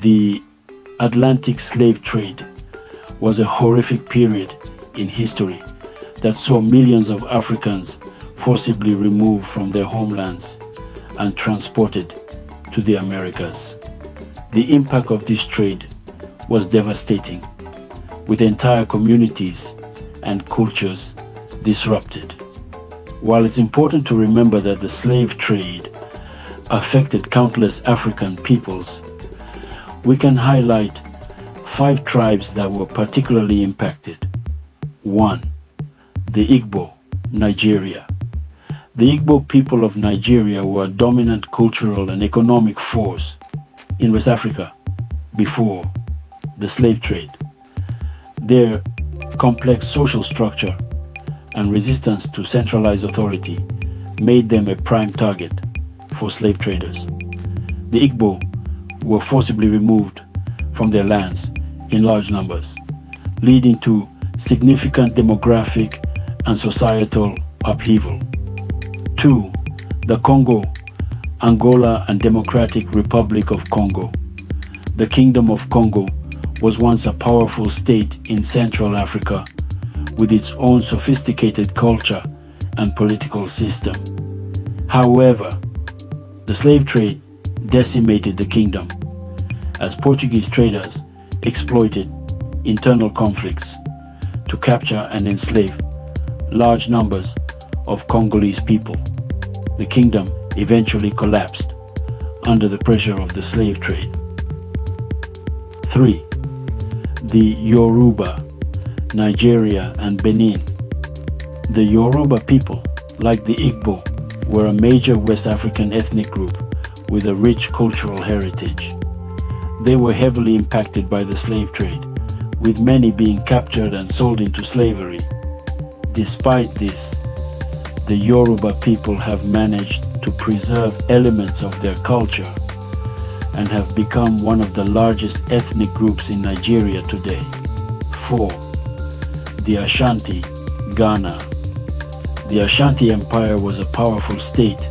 The Atlantic slave trade was a horrific period in history that saw millions of Africans forcibly removed from their homelands and transported to the Americas. The impact of this trade was devastating, with entire communities and cultures disrupted. While it's important to remember that the slave trade affected countless African peoples, we can highlight 5 tribes that were particularly impacted. 1. The Igbo, Nigeria. The Igbo people of Nigeria were a dominant cultural and economic force in West Africa before the slave trade. Their complex social structure and resistance to centralized authority made them a prime target for slave traders. The Igbo were forcibly removed from their lands in large numbers, leading to significant demographic and societal upheaval. 2. The Kongo, Angola, and Democratic Republic of Congo. The Kingdom of Congo was once a powerful state in Central Africa with its own sophisticated culture and political system. However, the slave trade decimated the kingdom as Portuguese traders exploited internal conflicts to capture and enslave large numbers of Congolese people. The kingdom eventually collapsed under the pressure of the slave trade. 3. The Yoruba, Nigeria, and Benin. The Yoruba people, like the Igbo, were a major West African ethnic group with a rich cultural heritage. They were heavily impacted by the slave trade, with many being captured and sold into slavery. Despite this, the Yoruba people have managed to preserve elements of their culture and have become one of the largest ethnic groups in Nigeria today. 4. The Ashanti, Ghana. The Ashanti Empire was a powerful state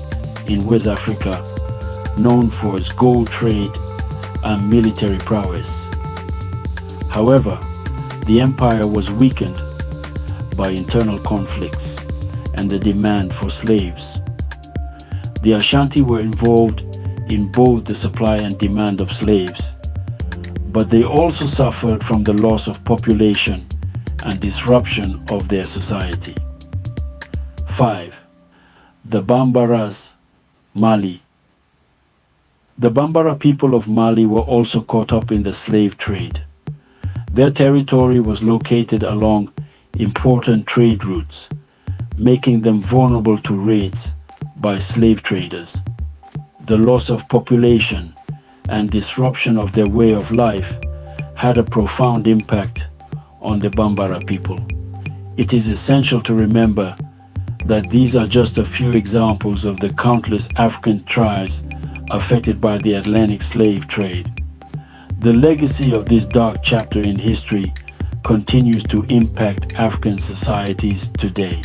in West Africa, known for its gold trade and military prowess. However, the empire was weakened by internal conflicts and the demand for slaves. The Ashanti were involved in both the supply and demand of slaves, but they also suffered from the loss of population and disruption of their society. 5. The Bambaras, Mali. The Bambara people of Mali were also caught up in the slave trade. Their territory was located along important trade routes, making them vulnerable to raids by slave traders. The loss of population and disruption of their way of life had a profound impact on the Bambara people. It is essential to remember that these are just a few examples of the countless African tribes affected by the Atlantic slave trade. The legacy of this dark chapter in history continues to impact African societies today.